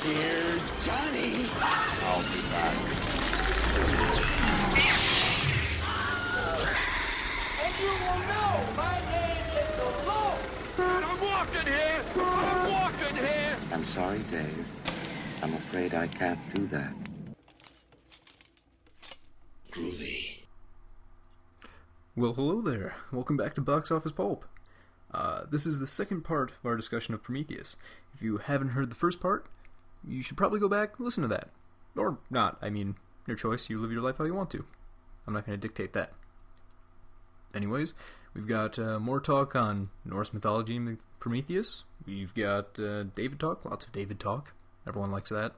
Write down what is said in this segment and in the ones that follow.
Here's Johnny. I'll be back. And you will know my name is the Lord. I'm walking here! I'm walking here! I'm sorry, Dave. I'm afraid I can't do that. Groovy. Well, hello there. Welcome back to Box Office Pulp. This is the second part of our discussion of Prometheus. If you haven't heard the first part, you should probably go back and listen to that. Or not. I mean, your choice. You live your life how you want to. I'm not going to dictate that. Anyways, we've got more talk on Norse mythology and Prometheus. We've got David talk. Lots of David talk. Everyone likes that.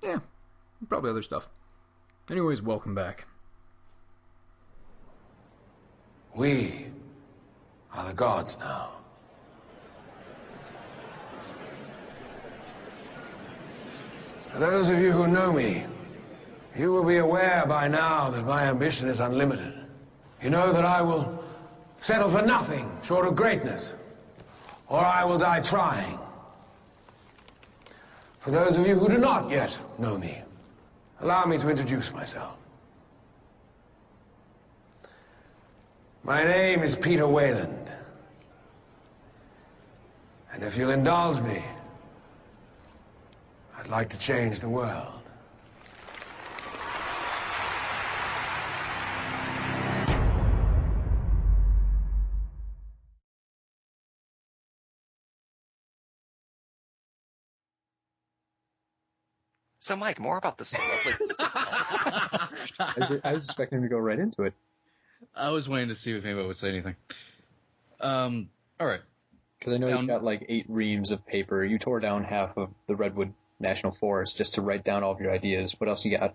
Yeah, probably other stuff. Anyways, welcome back. We are the gods now. For those of you who know me, you will be aware by now that my ambition is unlimited. You know that I will settle for nothing short of greatness, or I will die trying. For those of you who do not yet know me, allow me to introduce myself. My name is Peter Wayland. And if you'll indulge me, I'd like to change the world. So, Mike, more about this lovely... I was expecting him to go right into it. I was waiting to see if anybody would say anything. All right. Because I know you've got like 8 reams of paper. You tore down half of the Redwood National Forest just to write down all of your ideas. What else you got?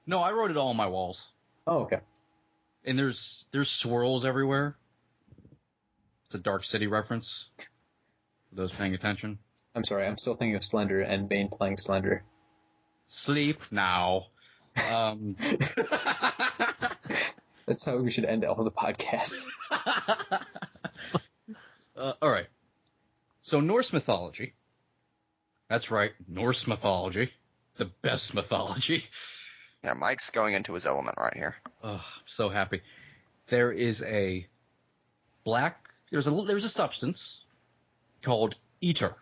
No, I wrote it all on my walls. Oh, okay. And there's swirls everywhere. It's a Dark City reference. For those paying attention. I'm sorry, I'm still thinking of Slender and Bane playing Slender. Sleep now. That's how we should end all the podcasts. All right. So Norse mythology. That's right, Norse mythology. The best mythology. Yeah, Mike's going into his element right here. Oh, I'm so happy. There is a there's a substance called ether.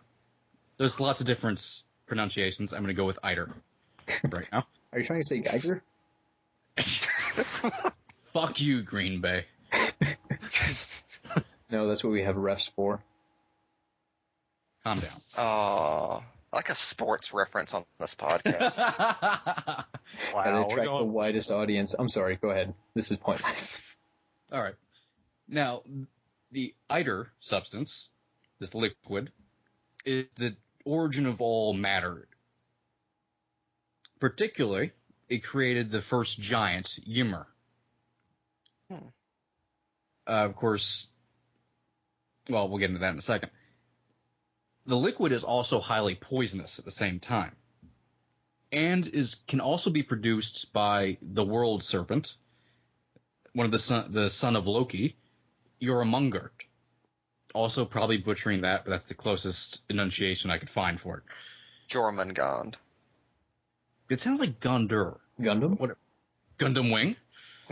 There's lots of different pronunciations. I'm going to go with ether right now. Are you trying to say Geiger? Fuck you, Green Bay. No, that's what we have refs for. Calm down. Oh, I like a sports reference on this podcast. Wow, gotta attract the widest audience. I'm sorry, go ahead. This is pointless. All right. Now, the ether substance, this liquid, is the origin of all matter. Particularly, it created the first giant, Ymir. Of course, well, we'll get into that in a second. The liquid is also highly poisonous at the same time, and can also be produced by the world serpent, one of the son of Loki, Jormungand. Also, probably butchering that, but that's the closest enunciation I could find for it. Jormungand. It sounds like Gondor. Gundam? What? Gundam Wing?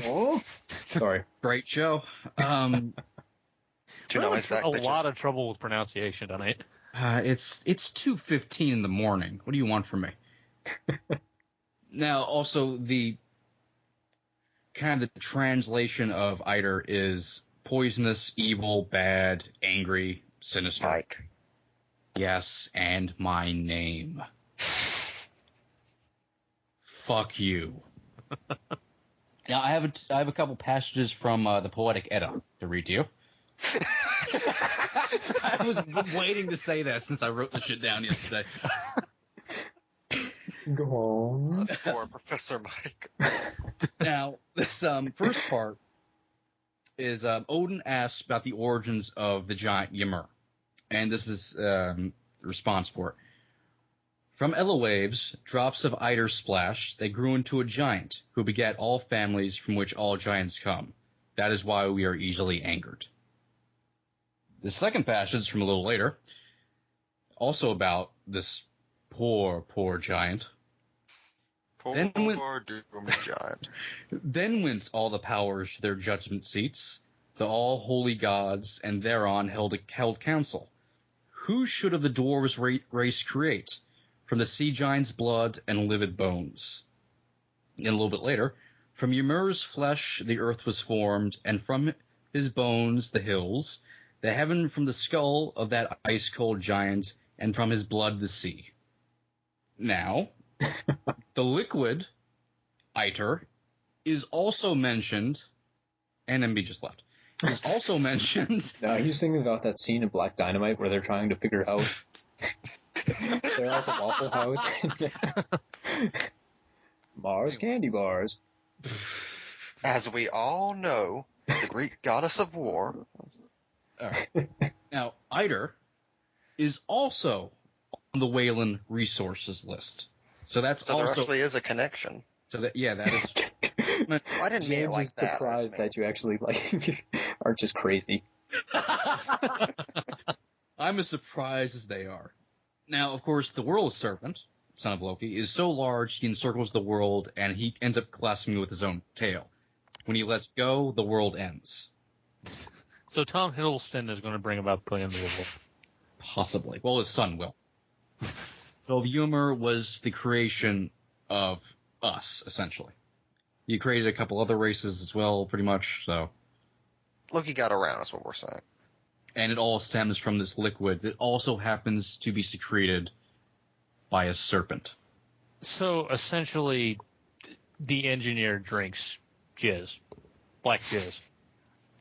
Oh, sorry. Great show. Do you know his back, a lot of trouble with pronunciation tonight. It's 2:15 in the morning. What do you want from me? Now, also the kind of the translation of ether is poisonous, evil, bad, angry, sinister. Mike. Yes, and my name. Fuck you. Now, I have a couple passages from the Poetic Edda to read to you. I was waiting to say that since I wrote the shit down yesterday. Go on. That's for Professor Mike. Now, this first part is Odin asks about the origins of the giant Ymir. And this is the response for it. From Ella waves, drops of ether splashed, they grew into a giant, who begat all families from which all giants come. That is why we are easily angered. The second passage from a little later. also about this poor giant. Poor doomed giant. Then went all the powers to their judgment seats, the all-holy gods, and thereon held council. Who should of the dwarves' race create, from the sea giant's blood and livid bones? And a little bit later, from Ymir's flesh the earth was formed, and from his bones the hills, the heaven from the skull of that ice-cold giant, and from his blood the sea. Now, the liquid, Iter, is also mentioned, and MB just left, is also mentioned. No, he was thinking about that scene in Black Dynamite where they're trying to figure out they're at the Waffle House. Mars candy bars. As we all know, the Greek goddess of war. All right. Now, Iter is also on the Wayland resources list. So that's So also... there actually is a connection. So that is... I didn't mean it like James is that. surprised that you actually aren't just crazy. I'm as surprised as they are. Now, of course, the world serpent, son of Loki, is so large he encircles the world, and he ends up clasping it with his own tail. When he lets go, the world ends. So Tom Hiddleston is going to bring about the end of the world. Possibly. Well, his son will. So Ymir was the creation of us, essentially. He created a couple other races as well, pretty much, so... Loki got around, is what we're saying. And it all stems from this liquid that also happens to be secreted by a serpent. So essentially, the engineer drinks jizz. Black jizz.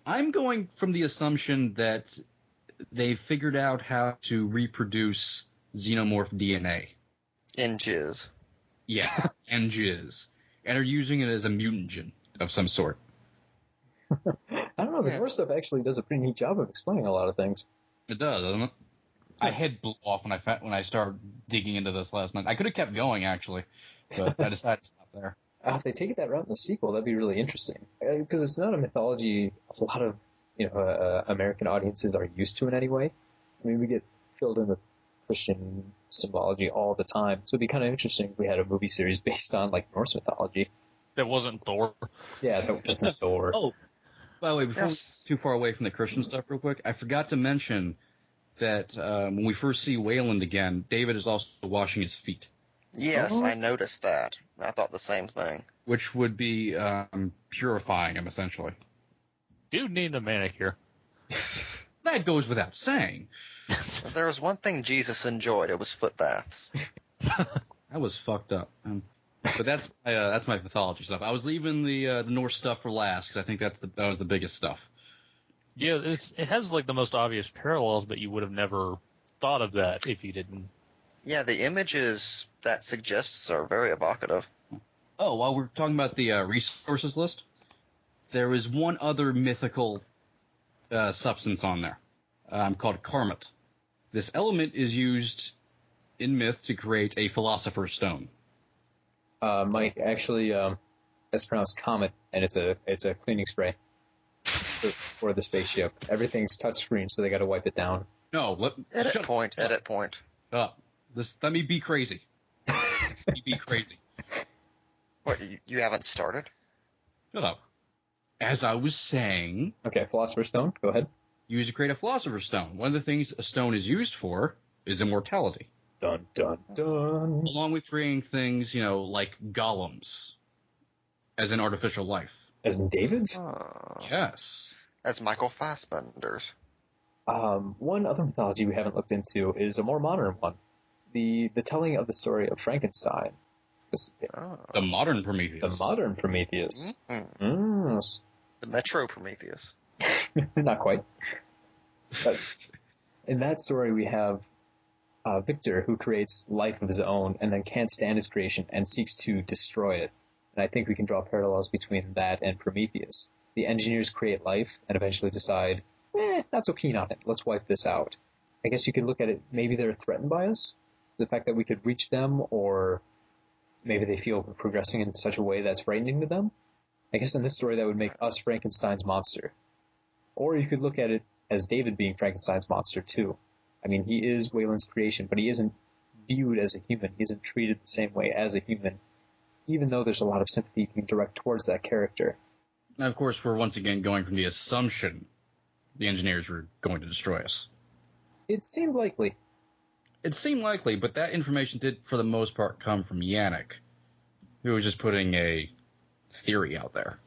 I'm going from the assumption that they figured out how to reproduce xenomorph DNA. In jizz. Yeah, and jizz. And are using it as a mutagen of some sort. I don't know, the Norse stuff actually does a pretty neat job of explaining a lot of things. It does, doesn't it? My head blew off when I started digging into this last night. I could have kept going, actually, but I decided to stop there. If they take it that route in the sequel, that'd be really interesting. Because it's not a mythology a lot of American audiences are used to in any way. I mean, we get filled in with Christian symbology all the time, so it'd be kind of interesting if we had a movie series based on like Norse mythology. That wasn't Thor. Yeah, that wasn't Thor. Oh, by the way, before we get too far away from the Christian stuff real quick, I forgot to mention that when we first see Wayland again, David is also washing his feet. Yes, I noticed that. I thought the same thing. Which would be purifying him, essentially. Dude needed a manicure. That goes without saying. If there was one thing Jesus enjoyed, it was foot baths. That was fucked up. But that's my pathology stuff. I was leaving the Norse stuff for last because I think that was the biggest stuff. Yeah, it has like the most obvious parallels, but you would have never thought of that if you didn't. Yeah, the images that suggests are very evocative. Oh, while we're talking about the resources list, there is one other mythical substance on there called karmat. This element is used in myth to create a philosopher's stone. Mike, actually, it's pronounced comet, and it's a cleaning spray for the spaceship. Everything's touchscreen, so they got to wipe it down. No, edit point. Let me be crazy. Let me be crazy. What, you haven't started? Shut up. As I was saying... Okay, Philosopher's Stone, go ahead. Used to create a Philosopher's Stone. One of the things a stone is used for is immortality. Dun, dun, dun. Along with creating things, like golems as an artificial life. As in David's? Yes. As Michael Fassbender's. One other mythology we haven't looked into is a more modern one. The telling of the story of Frankenstein. The modern Prometheus. The modern Prometheus. Mm-hmm. The Metro Prometheus. Not quite. But in that story we have Victor, who creates life of his own and then can't stand his creation and seeks to destroy it. And I think we can draw parallels between that and Prometheus. The engineers create life and eventually decide, not so keen on it. Let's wipe this out. I guess you could look at it, maybe they're threatened by us. The fact that we could reach them, or maybe they feel we're progressing in such a way that's frightening to them. I guess in this story that would make us Frankenstein's monster. Or you could look at it as David being Frankenstein's monster too. I mean, he is Wayland's creation, but he isn't viewed as a human. He isn't treated the same way as a human, even though there's a lot of sympathy you can direct towards that character. And of course, we're once again going from the assumption the engineers were going to destroy us. It seemed likely. It seemed likely, but that information did, for the most part, come from Yannick, who was just putting a theory out there.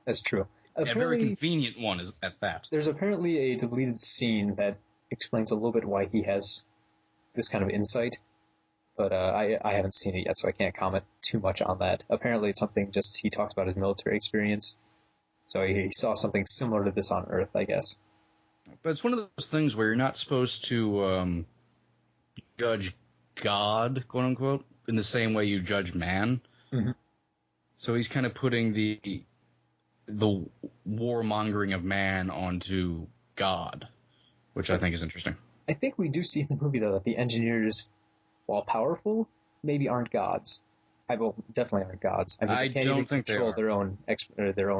That's true. A very convenient one is at that. There's apparently a deleted scene that explains a little bit why he has this kind of insight, but I haven't seen it yet, so I can't comment too much on that. Apparently it's something just he talks about his military experience, so he saw something similar to this on Earth, I guess. But it's one of those things where you're not supposed to judge God, quote unquote, in the same way you judge man. Mm-hmm. So he's kind of putting the warmongering of man onto God, which I think is interesting. I think we do see in the movie, though, that the engineers, while powerful, maybe aren't gods. Definitely aren't gods. I mean, they can't even control their own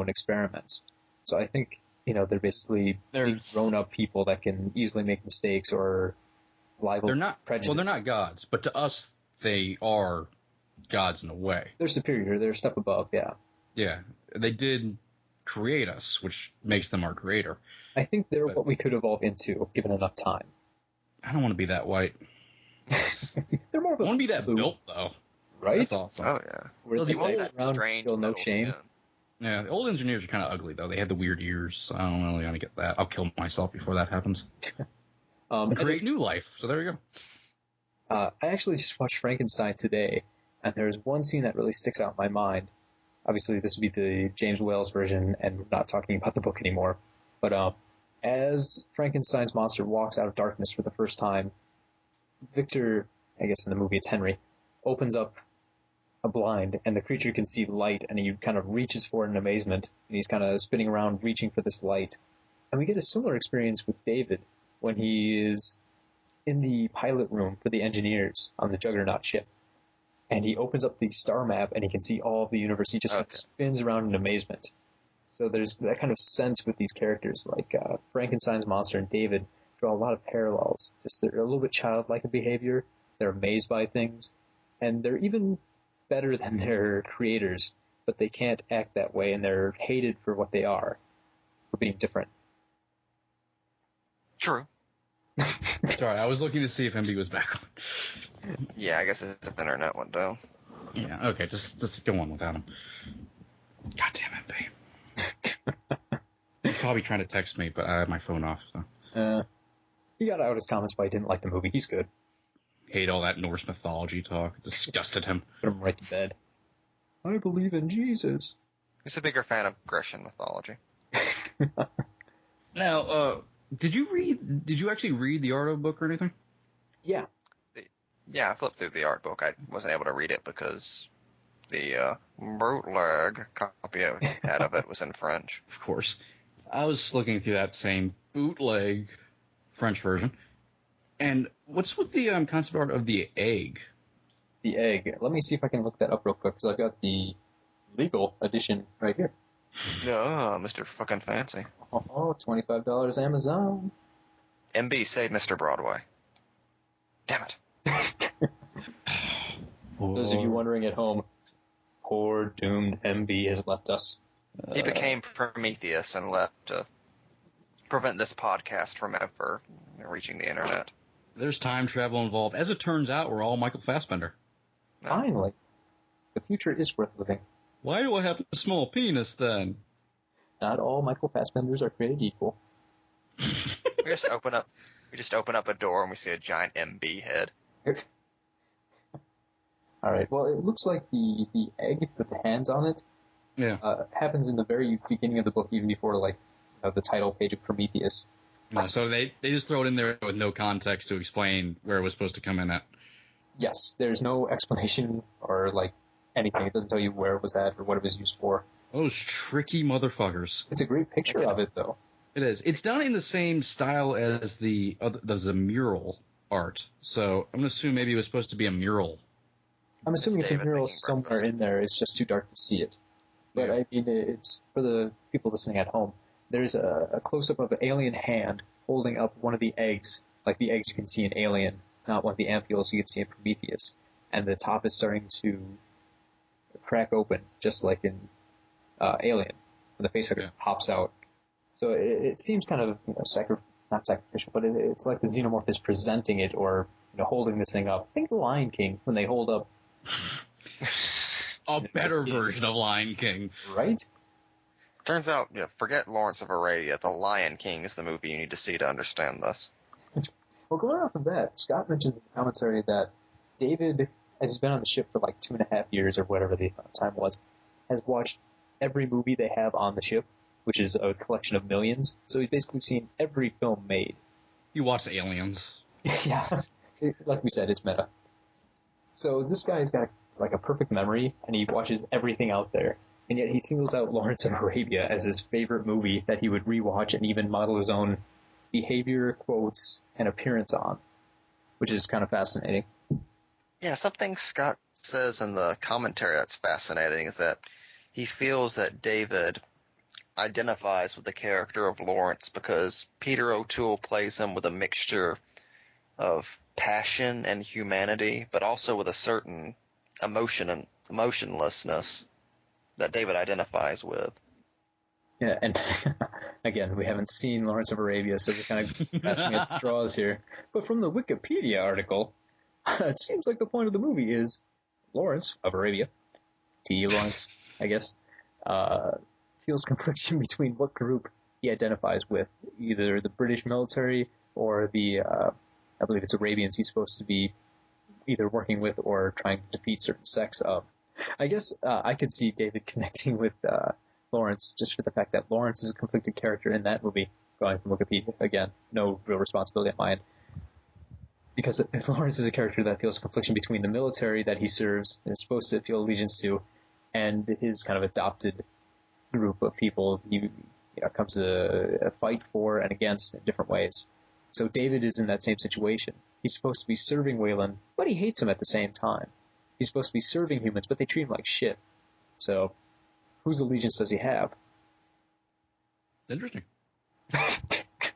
experiments. So I think, they're basically grown-up people that can easily make mistakes or liable prejudice. Well, they're not gods, but to us, they are gods in a way. They're superior. They're a step above, yeah. Yeah. They did create us, which makes them our creator. I think they're what we could evolve into, given enough time. I don't want to be that white. They're more of I want to be that built, though. Right? That's awesome. Oh, yeah. Where You want that around, strange feel no metal shame. skin. Yeah, the old engineers are kind of ugly, though. They had the weird ears, so I don't really want to get that. I'll kill myself before that happens. And create new life, so there you go. I actually just watched Frankenstein today, and there's one scene that really sticks out in my mind. Obviously, this would be the James Whale's version, and we're not talking about the book anymore. But as Frankenstein's monster walks out of darkness for the first time, Victor, I guess in the movie it's Henry, opens up a blind, and the creature can see light, and he kind of reaches for it in amazement, and he's kind of spinning around reaching for this light. And we get a similar experience with David when he is in the pilot room for the engineers on the Juggernaut ship. And he opens up the star map, and he can see all of the universe. He just kind of spins around in amazement. So there's that kind of sense with these characters, like Frankenstein's monster and David draw a lot of parallels. Just they're a little bit childlike in behavior. They're amazed by things, and they're even better than their creators, but they can't act that way, and they're hated for what they are, for being different. True. Sorry, I was looking to see if MB was back on. Yeah, I guess it's an internet one, though. Yeah, okay, just go on without him. God damn it, babe. He's probably trying to text me, but I have my phone off, so. He got out his comments, but I didn't like the movie. He's good. Hate all that Norse mythology talk. It disgusted him. Put him right to bed. I believe in Jesus. He's a bigger fan of Grecian mythology. Now, did you actually read the Ardo book or anything? Yeah. Yeah, I flipped through the art book. I wasn't able to read it because the bootleg copy I had of it was in French. Of course. I was looking through that same bootleg French version. And what's with the concept art of the egg? The egg. Let me see if I can look that up real quick, because I've got the legal edition right here. No, Mr. Fucking Fancy. Oh, $25 Amazon. MB, say Mr. Broadway. Damn it. Those of you wondering at home, poor doomed MB has left us. He became Prometheus and left to prevent this podcast from ever reaching the internet. There's time travel involved. As it turns out, we're all Michael Fassbender. Finally. The future is worth living. Why do I have a small penis, then? Not all Michael Fassbenders are created equal. We just open up a door and we see a giant MB head. Alright, well, it looks like the egg with the hands on it happens in the very beginning of the book, even before, the title page of Prometheus. So they just throw it in there with no context to explain where it was supposed to come in at. Yes, there's no explanation or, anything. It doesn't tell you where it was at or what it was used for. Those tricky motherfuckers. It's a great picture of it, though. It is. It's done in the same style as the mural art. So I'm going to assume maybe it was supposed to be a mural. I'm assuming it's a mural somewhere in there. It's just too dark to see it. But, I mean, it's for the people listening at home. There's a close-up of an alien hand holding up one of the eggs, like the eggs you can see in Alien, not one of the amphiles you can see in Prometheus. And the top is starting to crack open, just like in Alien, when the facehugger pops out. So it seems kind of not sacrificial, but it's like the xenomorph is presenting it or holding this thing up. Think of the Lion King when they hold up a better version of Lion King, right? Turns out, forget Lawrence of Arabia. The Lion King is the movie you need to see to understand this. Well, going off of that, Scott mentions in the commentary that David, as he's been on the ship for like 2.5 years or whatever the time was, has watched every movie they have on the ship, which is a collection of millions. So he's basically seen every film made. You watched Aliens. Yeah. Like we said, it's meta. So this guy's got like a perfect memory, and he watches everything out there. And yet he singles out Lawrence of Arabia as his favorite movie that he would rewatch and even model his own behavior, quotes, and appearance on, which is kind of fascinating. Yeah, something Scott says in the commentary that's fascinating is that he feels that David identifies with the character of Lawrence because Peter O'Toole plays him with a mixture of passion and humanity, but also with a certain emotion and emotionlessness that David identifies with. Yeah, and again, we haven't seen Lawrence of Arabia, so we're kind of grasping at straws here. But from the Wikipedia article, it seems like the point of the movie is Lawrence of Arabia, T.E. Lawrence, I guess, feels confliction between what group he identifies with, either the British military or the, I believe it's Arabians he's supposed to be either working with or trying to defeat certain sects of. I guess I could see David connecting with Lawrence just for the fact that Lawrence is a conflicted character in that movie, going from Wikipedia. Again, no real responsibility on mine. Because if Lawrence is a character that feels confliction between the military that he serves and is supposed to feel allegiance to and his kind of adopted group of people he comes to fight for and against in different ways. So David is in that same situation. He's supposed to be serving Wayland, but he hates him at the same time. He's supposed to be serving humans, but they treat him like shit. So, whose allegiance does he have? Interesting.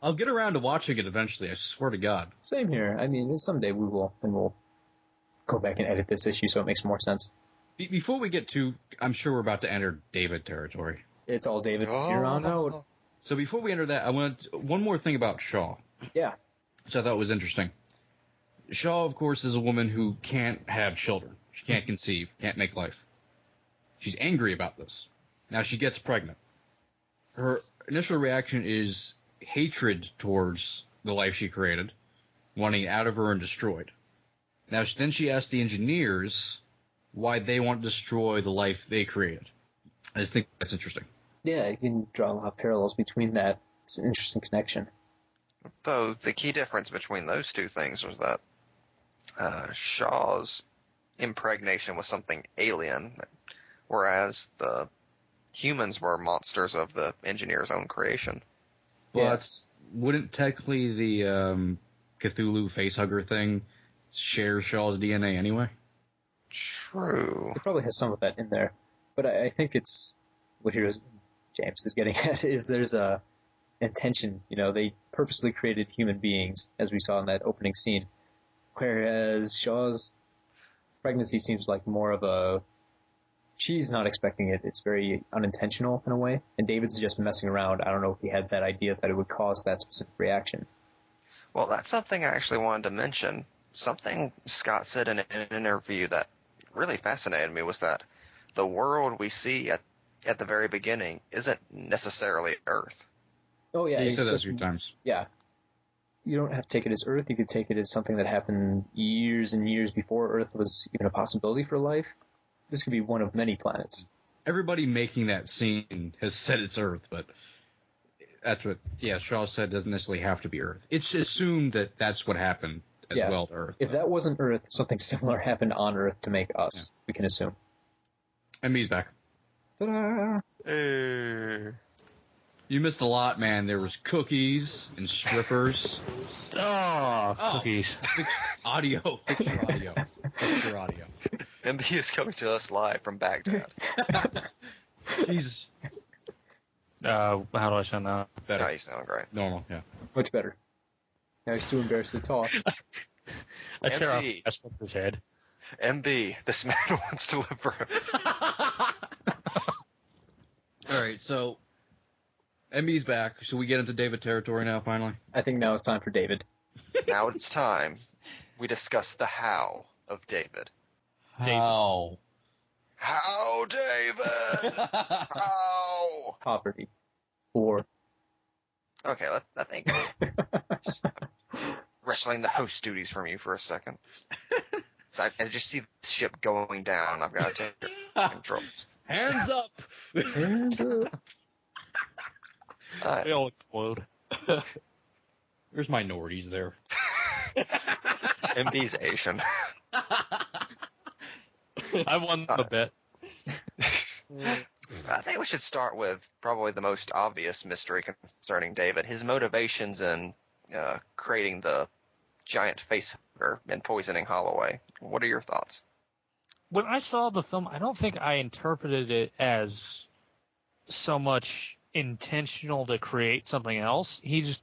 I'll get around to watching it eventually, I swear to God. Same here. I mean, someday we will, and we'll go back and edit this issue so it makes more sense. Before we get to, I'm sure we're about to enter David territory. It's all David from here on out. So before we enter that, I want one more thing about Shaw. Yeah. Which I thought was interesting. Shaw, of course, is a woman who can't have children. She can't conceive, can't make life. She's angry about this. Now she gets pregnant. Her initial reaction is hatred towards the life she created, wanting it out of her and destroyed. Now then she asks the engineers why they want to destroy the life they created. I just think that's interesting. Yeah, you can draw a lot of parallels between that. It's an interesting connection. Though the key difference between those two things was that Shaw's impregnation was something alien, whereas the humans were monsters of the engineer's own creation. But wouldn't technically the Cthulhu facehugger thing share Shaw's DNA anyway? True. It probably has some of that in there. But I think it's what James is getting at is there's a intention. They purposely created human beings, as we saw in that opening scene, whereas Shaw's pregnancy seems like more of a she's not expecting it. It's very unintentional in a way, and David's just messing around. I don't know if he had that idea that it would cause that specific reaction. Well, that's something I actually wanted to mention. Something Scott said in an interview that really fascinated me was that the world we see at the very beginning isn't necessarily Earth. Oh, yeah. He said that a few times. Yeah. You don't have to take it as Earth. You could take it as something that happened years and years before Earth was even a possibility for life. This could be one of many planets. Everybody making that scene has said it's Earth, but that's what, Shaw said doesn't necessarily have to be Earth. It's assumed that that's what happened as well to Earth. If that wasn't Earth, something similar happened on Earth to make us, we can assume. And me's back. Ta-da! You missed a lot, man. There was cookies and strippers. Cookies. Audio. Picture audio. Picture audio. MB is coming to us live from Baghdad. Jesus. How do I sound now? Better. No, you sound great. Normal, yeah. Much better. Now he's too embarrassed to talk. I tear off MB. Vesper's head. MB, this man wants to live forever. All right, so MB's back. Should we get into David territory now, finally? I think now it's time for David. Now it's time we discuss the how of David. How? How, David? How? Poverty. Or... Okay, I think wrestling the host duties from you for a second. So I just see the ship going down. I've got to take controls. Hands up! Hands up. They all explode. There's minorities there. MB's Asian. I won the bet. I think we should start with probably the most obvious mystery concerning David. His motivations in creating the giant facehugger and poisoning Holloway. What are your thoughts? When I saw the film, I don't think I interpreted it as so much intentional to create something else. His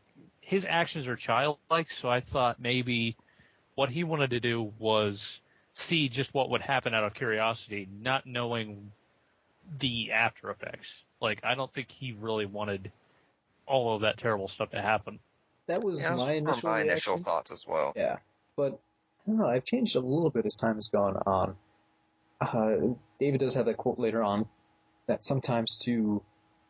actions are childlike, so I thought maybe what he wanted to do was see just what would happen out of curiosity, not knowing the after effects. Like, I don't think he really wanted all of that terrible stuff to happen. That was my initial my reaction. initial thoughts as well. Yeah, but I don't know. I've changed a little bit as time has gone on. David does have that quote later on that sometimes to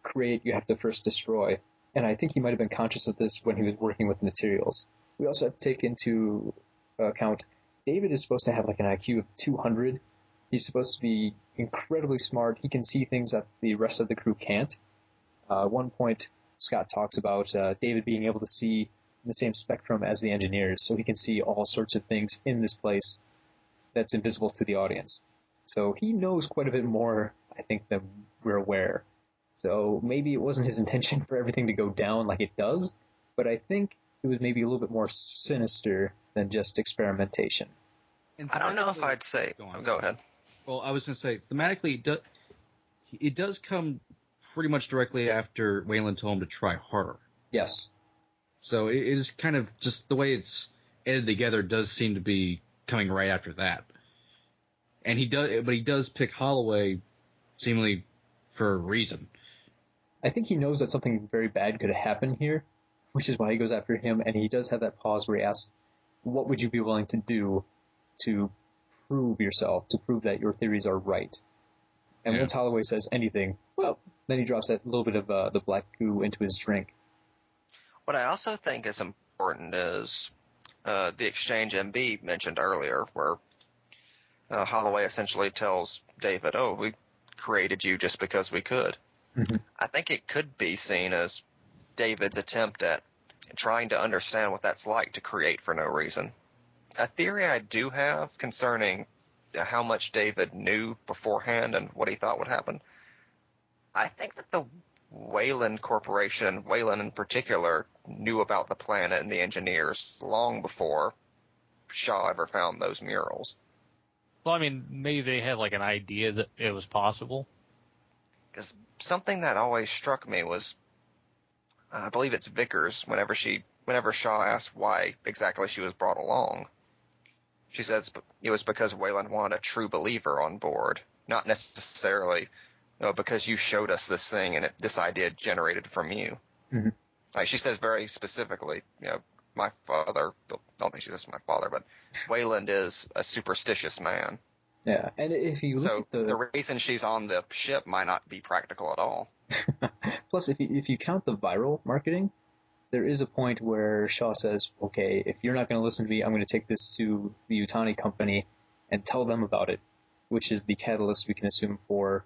create you have to first destroy, and I think he might have been conscious of this when he was working with materials. We also have to take into account David is supposed to have like an IQ of 200. He's supposed to be incredibly smart. He can see things that the rest of the crew can't. At one point, Scott talks about David being able to see in the same spectrum as the engineers, so he can see all sorts of things in this place that's invisible to the audience. So he knows quite a bit more, I think, than we're aware. So maybe it wasn't his intention for everything to go down like it does, but I think it was maybe a little bit more sinister than just experimentation. I don't know if I'd say... Go ahead. Well, I was going to say, thematically, it does come pretty much directly after Wayland told him to try harder. Yes. So it is kind of just the way it's edited together does seem to be coming right after that. And he does pick Holloway seemingly for a reason. I think he knows that something very bad could happen here, which is why he goes after him, and he does have that pause where he asks, what would you be willing to do to prove yourself, to prove that your theories are right? And once Holloway says anything, well, then he drops that little bit of the black goo into his drink. What I also think is important is the exchange MB mentioned earlier, where Holloway essentially tells David, oh, we created you just because we could. Mm-hmm. I think it could be seen as David's attempt at trying to understand what that's like to create for no reason. A theory I do have concerning how much David knew beforehand and what he thought would happen, I think that the Wayland Corporation, Wayland in particular, knew about the planet and the engineers long before Shaw ever found those murals. Well, I mean, maybe they had like an idea that it was possible. Because something that always struck me was, I believe it's Vickers, whenever Shaw asked why exactly she was brought along, she says it was because Wayland wanted a true believer on board, not necessarily because you showed us this thing and this idea generated from you. Mm-hmm. Like she says very specifically, my father, I don't think she says my father, but Wayland is a superstitious man. Yeah, and if you look at the reason she's on the ship might not be practical at all. Plus, if you count the viral marketing, there is a point where Shaw says, okay, if you're not going to listen to me, I'm going to take this to the Utani company and tell them about it, which is the catalyst we can assume for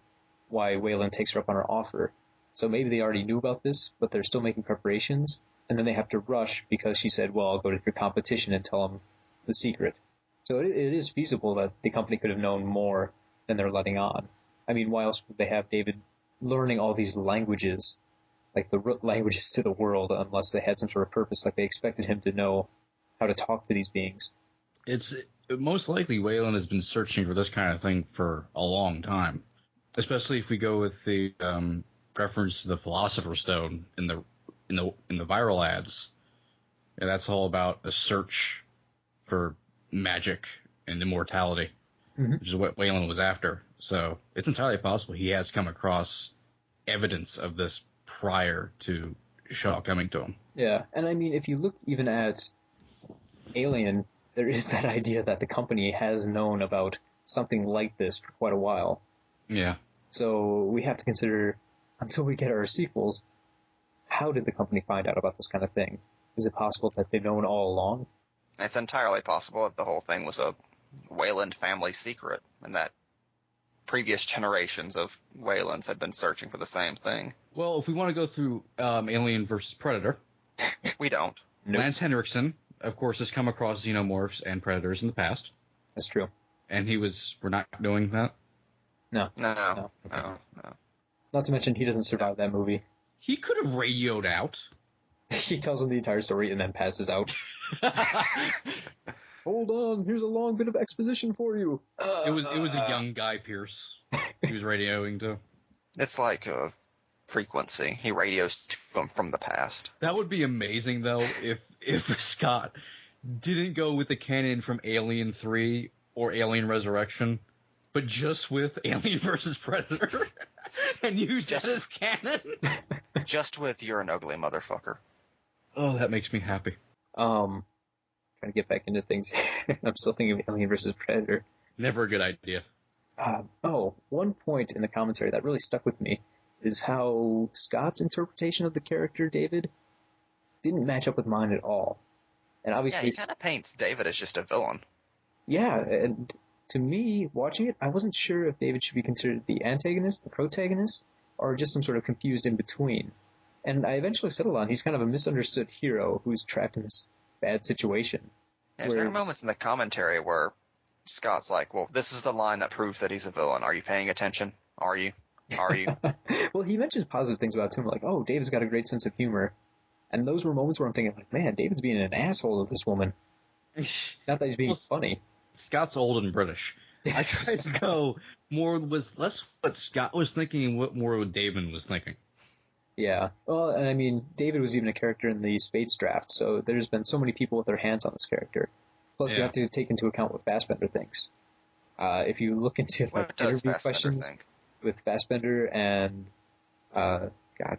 why Wayland takes her up on her offer. So maybe they already knew about this, but they're still making preparations, and then they have to rush because she said, well, I'll go to your competition and tell them the secret. So it is feasible that the company could have known more than they're letting on. I mean, why else would they have David learning all these languages, like the languages to the world, unless they had some sort of purpose, like they expected him to know how to talk to these beings? It's most likely Wayland has been searching for this kind of thing for a long time, especially if we go with the reference to the Philosopher's Stone in the viral ads. And that's all about a search for magic and immortality, which is what Wayland was after. So it's entirely possible he has come across evidence of this prior to Shaw coming to him. Yeah, and I mean, if you look even at Alien, there is that idea that the company has known about something like this for quite a while. Yeah. So we have to consider, until we get our sequels, how did the company find out about this kind of thing? Is it possible that they've known all along? It's entirely possible that the whole thing was a Wayland family secret, and that previous generations of Waylands had been searching for the same thing. Well, if we want to go through Alien versus Predator, we don't. Nope. Lance Henriksen, of course, has come across xenomorphs and predators in the past. That's true. And we're not doing that? No. No. Not to mention, he doesn't survive that movie. He could have radioed out. He tells him the entire story and then passes out. Hold on, here's a long bit of exposition for you. It was a young Guy Pearce he was radioing to. It's like a frequency. He radios to him from the past. That would be amazing, though, if Scott didn't go with the canon from Alien 3 or Alien Resurrection, but just with Alien versus Predator, and used that as canon. Just with "you're an ugly motherfucker." Oh, that makes me happy. Trying to get back into things. I'm still thinking of Alien versus Predator. Never a good idea. One point in the commentary that really stuck with me is how Scott's interpretation of the character David didn't match up with mine at all. And obviously, he kind of paints David as just a villain. Yeah, and to me, watching it, I wasn't sure if David should be considered the antagonist, the protagonist, or just some sort of confused in between. And I eventually settled on he's kind of a misunderstood hero who's trapped in this bad situation. Yeah, there are moments in the commentary where Scott's like, well, this is the line that proves that he's a villain. Are you paying attention? Are you? Well, he mentions positive things about him, like, oh, David's got a great sense of humor. And those were moments where I'm thinking, like, man, David's being an asshole to this woman. Not that he's being funny. Scott's old and British. I tried to go more with less what Scott was thinking and what more what David was thinking. Yeah. Well, and I mean, David was even a character in the Spades draft, so there's been so many people with their hands on this character. Plus, you have to take into account what Fassbender thinks. If you look into like interview questions with Fassbender and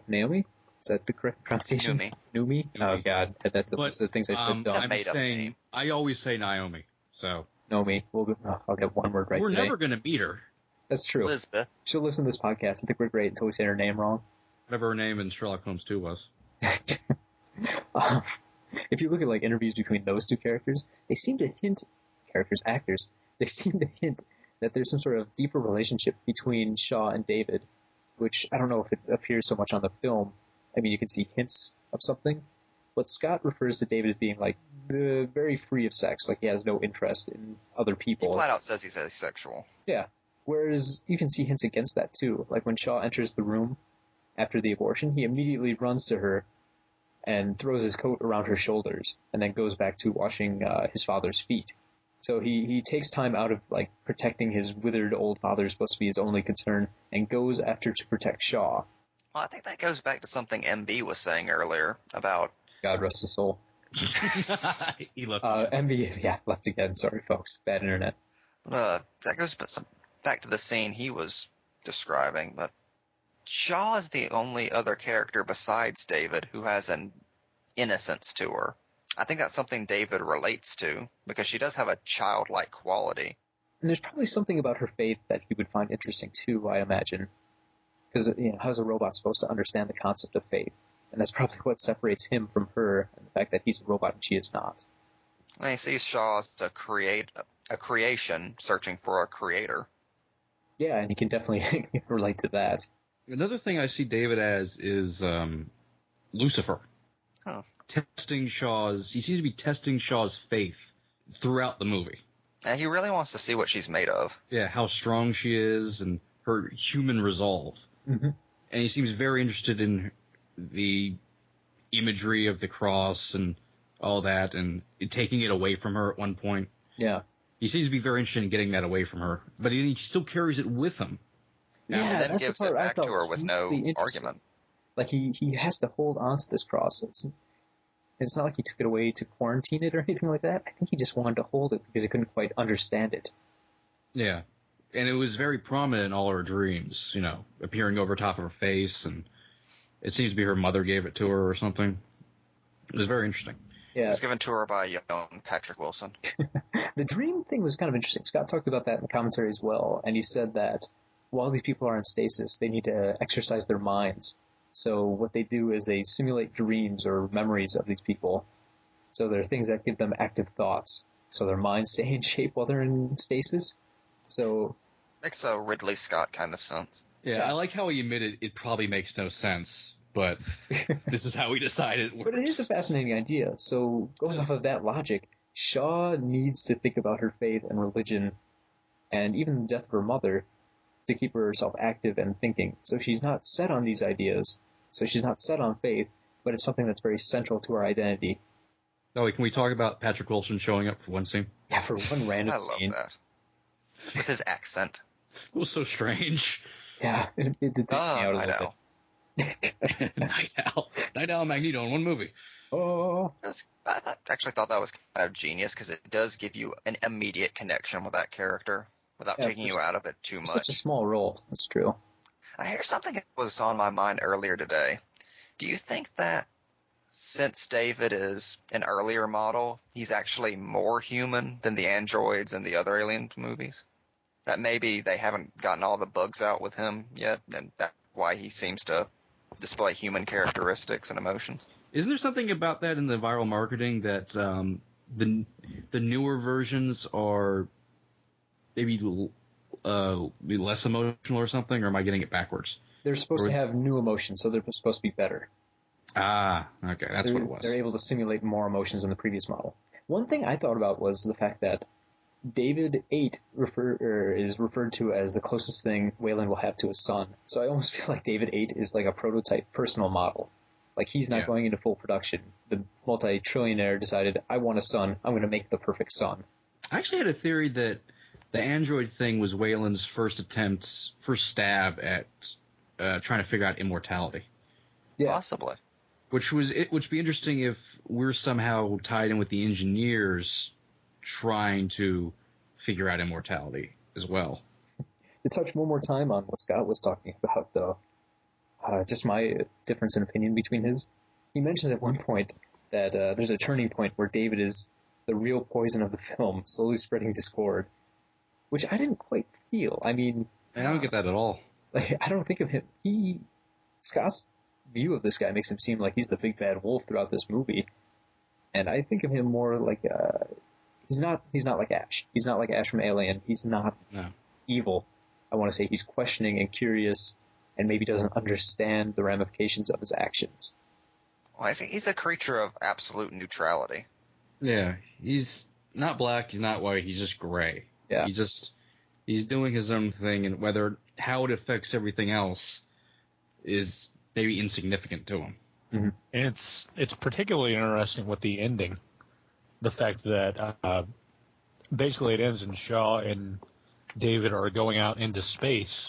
Naomi, is that the correct pronunciation? Numi. Oh God, that's the things I should know. I always say Naomi. So Naomi. I'll get one word right. We're today. never going to meet her. That's true. Elizabeth. She'll listen to this podcast. I think we're great until we say her name wrong. Whatever her name in Sherlock Holmes 2 was. If you look at like interviews between those two characters, they seem to hint, actors, they seem to hint that there's some sort of deeper relationship between Shaw and David, which I don't know if it appears so much on the film. I mean, you can see hints of something, but Scott refers to David as being like very free of sex, like he has no interest in other people. He flat out says he's asexual. Yeah. Whereas you can see hints against that too. Like when Shaw enters the room after the abortion, he immediately runs to her and throws his coat around her shoulders and then goes back to washing his father's feet. So he takes time out of like protecting his withered old father, supposed to be his only concern, and goes after to protect Shaw. Well, I think that goes back to something MB was saying earlier about... God rest his soul. He left MB, left again. Sorry, folks. Bad internet. That goes back to the scene he was describing, but Shaw is the only other character besides David who has an innocence to her. I think that's something David relates to, because she does have a childlike quality. And there's probably something about her faith that he would find interesting too, I imagine. Because, how's a robot supposed to understand the concept of faith? And that's probably what separates him from her, and the fact that he's a robot and she is not. And he sees Shaw as a creation searching for a creator. Yeah, and he can definitely relate to that. Another thing I see David as is Lucifer. Huh. He seems to be testing Shaw's faith throughout the movie. And he really wants to see what she's made of. Yeah, how strong she is and her human resolve. Mm-hmm. And he seems very interested in the imagery of the cross and all that, and taking it away from her at one point. Yeah. He seems to be very interested in getting that away from her, but he still carries it with him. Yeah, and then gives it back to her with no argument. Like he has to hold on to this cross. And it's not like he took it away to quarantine it or anything like that. I think he just wanted to hold it because he couldn't quite understand it. Yeah. And it was very prominent in all her dreams, appearing over top of her face, and it seems to be her mother gave it to her or something. It was very interesting. Yeah. It was given to her by young Patrick Wilson. The dream thing was kind of interesting. Scott talked about that in the commentary as well, and he said that while these people are in stasis, they need to exercise their minds. So what they do is they simulate dreams or memories of these people. So there are things that give them active thoughts. So their minds stay in shape while they're in stasis. So makes a Ridley Scott kind of sense. Yeah, I like how he admitted it probably makes no sense, but this is how he decided it works. But it is a fascinating idea. So going off of that logic, Shaw needs to think about her faith and religion and even the death of her mother to keep herself active and thinking. So she's not set on these ideas. So she's not set on faith, but it's something that's very central to her identity. Oh, can we talk about Patrick Wilson showing up for one scene? Yeah, for one random scene. I love that. With his accent. It was so strange. Yeah, it did take me out a little bit. Night Owl and Magneto in one movie. Oh. I actually thought that was kind of genius because it does give you an immediate connection with that character without taking you out of it too much. Such a small role. That's true. Here's something that was on my mind earlier today. Do you think that since David is an earlier model, he's actually more human than the androids in the other Alien movies? That maybe they haven't gotten all the bugs out with him yet, and that's why he seems to display human characteristics and emotions? Isn't there something about that in the viral marketing that the newer versions are maybe less emotional or something, or am I getting it backwards? They're supposed to have new emotions, so they're supposed to be better. Ah, okay, that's what it was. They're able to simulate more emotions in the previous model. One thing I thought about was the fact that David 8 is referred to as the closest thing Wayland will have to a son. So I almost feel like David 8 is like a prototype personal model. Like he's not going into full production. The multi-trillionaire decided, I want a son. I'm going to make the perfect son. I actually had a theory that the android thing was Wayland's first stab at trying to figure out immortality. Yeah. Possibly. Which would be interesting if we're somehow tied in with the engineers trying to figure out immortality as well. To touch one more time on what Scott was talking about, though, just my difference in opinion between his. He mentions at one point that there's a turning point where David is the real poison of the film, slowly spreading discord, which I didn't quite feel. I mean, I don't get that at all. I don't think of him. Scott's view of this guy makes him seem like he's the big bad wolf throughout this movie, and I think of him more like he's not like Ash. He's not like Ash from Alien. He's not evil. I want to say he's questioning and curious, and maybe doesn't understand the ramifications of his actions. Well, I think he's a creature of absolute neutrality. Yeah, he's not black, he's not white, he's just gray. Yeah. He's doing his own thing, and how it affects everything else is maybe insignificant to him. Mm-hmm. And it's particularly interesting with the ending. The fact that basically it ends in Shaw and David are going out into space,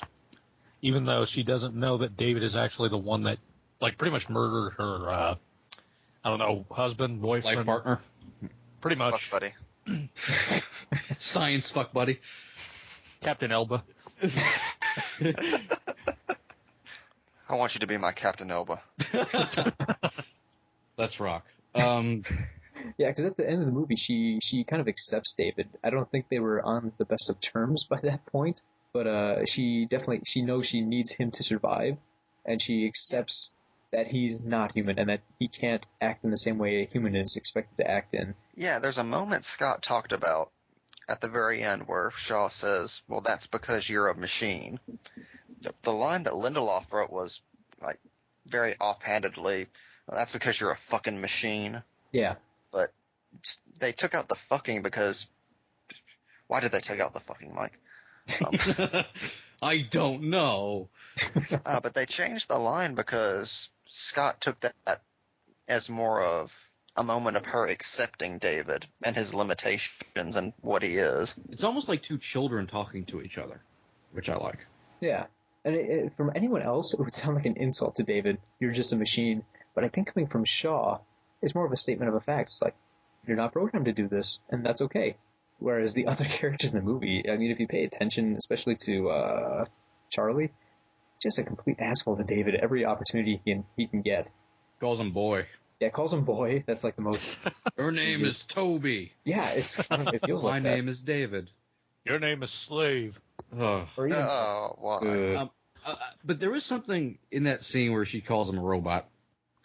even though she doesn't know that David is actually the one that, like, pretty much murdered her, husband, boyfriend. Life partner. Pretty much. Fuck buddy. Science fuck buddy. Captain Elba. I want you to be my Captain Elba. Let's rock. Yeah, because at the end of the movie, she kind of accepts David. I don't think they were on the best of terms by that point, but she knows she needs him to survive, and she accepts that he's not human and that he can't act in the same way a human is expected to act in. Yeah, there's a moment Scott talked about at the very end where Shaw says, well, that's because you're a machine. The line that Lindelof wrote was, like, very offhandedly, well, that's because you're a fucking machine. Yeah. But they took out the fucking because... Why did they take out the fucking, Mike? I don't know. But they changed the line because Scott took that as more of a moment of her accepting David and his limitations and what he is. It's almost like two children talking to each other, which I like. Yeah. And from anyone else, it would sound like an insult to David. You're just a machine. But I think coming from Shaw, it's more of a statement of a fact. It's like, you're not programmed to do this, and that's okay. Whereas the other characters in the movie, I mean, if you pay attention, especially to Charlie, just a complete asshole to David every opportunity he can get. Calls him boy. Yeah, calls him boy. That's like the most... Your name is Toby. Yeah, it feels like My name is David. Your name is Slave. Oh. Or even, why? But there was something in that scene where she calls him a robot.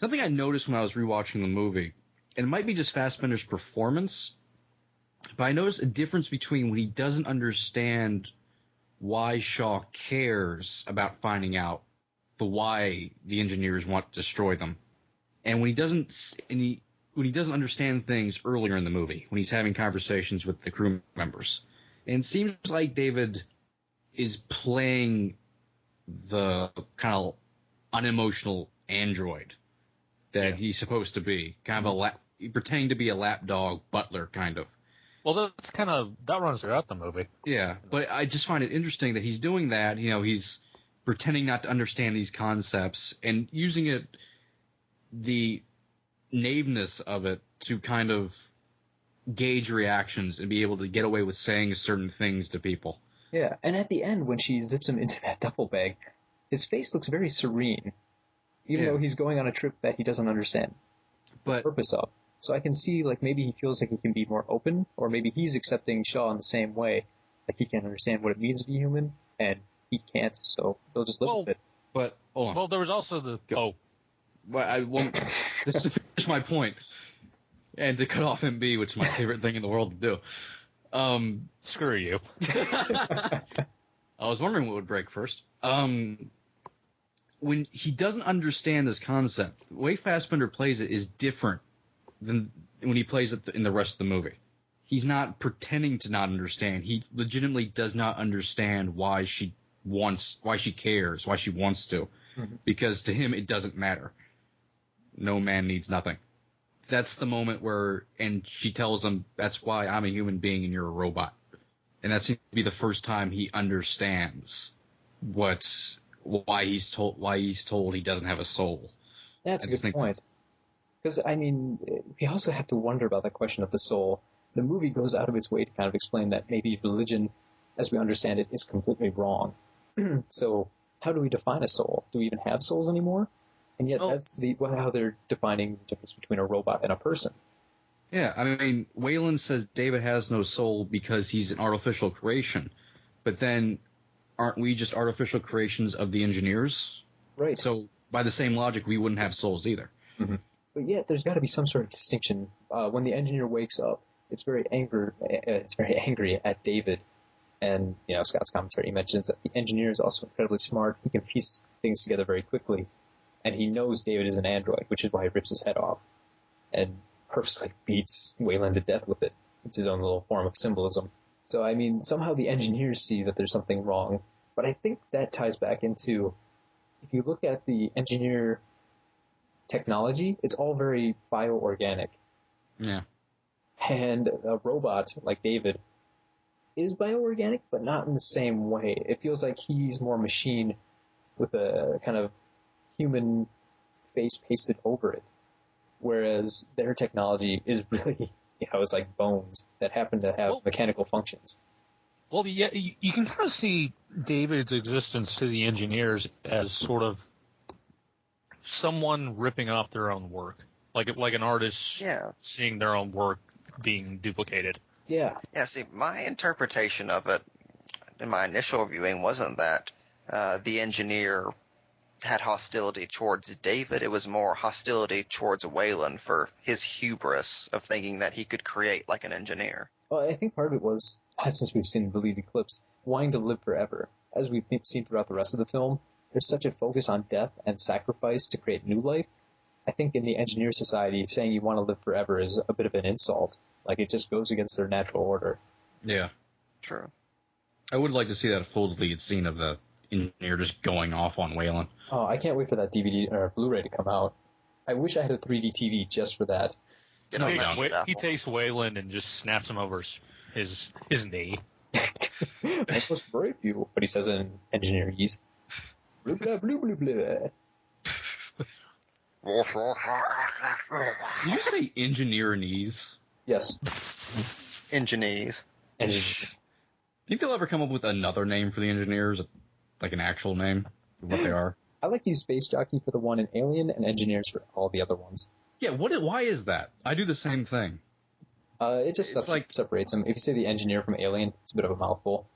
Something I noticed when I was rewatching the movie, and it might be just Fassbender's performance, but I noticed a difference between when he doesn't understand why Shaw cares about finding out why the engineers want to destroy them, and when he doesn't understand things earlier in the movie, when he's having conversations with the crew members. And it seems like David is playing the kind of unemotional android that he's supposed to be, kind of pretending to be a lapdog butler, kind of. Well, that runs throughout the movie. Yeah, but I just find it interesting that he's doing that. You know, he's pretending not to understand these concepts and using the naiveness of it to kind of gauge reactions and be able to get away with saying certain things to people. Yeah, and at the end, when she zips him into that duffel bag, his face looks very serene, even though he's going on a trip that he doesn't understand the purpose of. So I can see, like, maybe he feels like he can be more open, or maybe he's accepting Shaw in the same way. Like, he can't understand what it means to be human, and he can't, so he'll just live with it. But, hold on. Well, there was also the... Well, I won't... This is to finish my point, and to cut off MB, which is my favorite thing in the world to do. Screw you. I was wondering what would break first. When he doesn't understand this concept, the way Fassbender plays it is different than when he plays it in the rest of the movie. He's not pretending to not understand. He legitimately does not understand why she cares, why she wants to. Mm-hmm. Because to him, it doesn't matter. No man needs nothing. That's the moment and she tells him, that's why I'm a human being and you're a robot. And that seems to be the first time he understands why he's told he doesn't have a soul. That's a good point. Because, I mean, we also have to wonder about that question of the soul. The movie goes out of its way to kind of explain that maybe religion, as we understand it, is completely wrong. So how do we define a soul? Do we even have souls anymore? And yet that's how they're defining the difference between a robot and a person. Yeah, I mean, Wayland says David has no soul because he's an artificial creation. But then aren't we just artificial creations of the engineers? Right. So by the same logic, we wouldn't have souls either. Mm-hmm. But yet there's got to be some sort of distinction. When the engineer wakes up, it's very angry at David. And, you know, Scott's commentary mentions that the engineer is also incredibly smart. He can piece things together very quickly. And he knows David is an android, which is why he rips his head off and purposely beats Wayland to death with it. It's his own little form of symbolism. So, I mean, somehow the engineers see that there's something wrong. But I think that ties back into, if you look at the engineer technology, it's all very bioorganic. Yeah. And a robot like David is bioorganic, but not in the same way. It feels like he's more machine with a kind of human face pasted over it. Whereas their technology is really, it's like bones that happen to have mechanical functions. Well, yeah, you can kind of see David's existence to the engineers as sort of someone ripping off their own work, like an artist seeing their own work being duplicated. Yeah. Yeah, see, my interpretation of it in my initial viewing wasn't that the engineer had hostility towards David. It was more hostility towards Wayland for his hubris of thinking that he could create like an engineer. Well, I think part of it was, since we've seen the deleted clips, wanting to live forever. As we've seen throughout the rest of the film, there's such a focus on death and sacrifice to create new life. I think in the engineer society, saying you want to live forever is a bit of an insult. Like, it just goes against their natural order. Yeah. True. I would like to see that full deleted scene of the engineer just going off on Wayland. Oh, I can't wait for that DVD or Blu-ray to come out. I wish I had a 3D TV just for that. He takes Wayland and just snaps him over his knee. I'm supposed to rape you, but he says it in engineerese. Blah, blah, blah, blah, blah. Did you say engineer-nese? Yes. Engineers. Engineers. Think they'll ever come up with another name for the engineers? Like an actual name for what they are? I like to use space jockey for the one in Alien and engineers for all the other ones. Yeah, why is that? I do the same thing. It just separates them. If you say the engineer from Alien, it's a bit of a mouthful.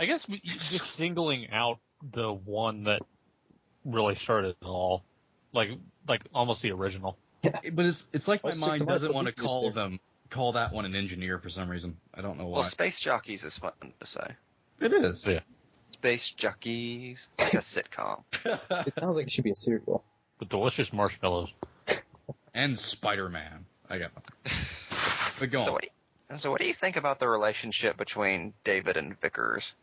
I guess just singling out the one that really started it all, like almost the original. Yeah. But it's like my I'll stick mind to my doesn't want to Prometheus call that one an engineer for some reason. I don't know why. Well, space jockeys is fun to say. It is. Yeah. Space jockeys. It's like a sitcom. It sounds like it should be a cereal. With delicious marshmallows. And Spider-Man. I got nothing. But go on. So what do you think about the relationship between David and Vickers?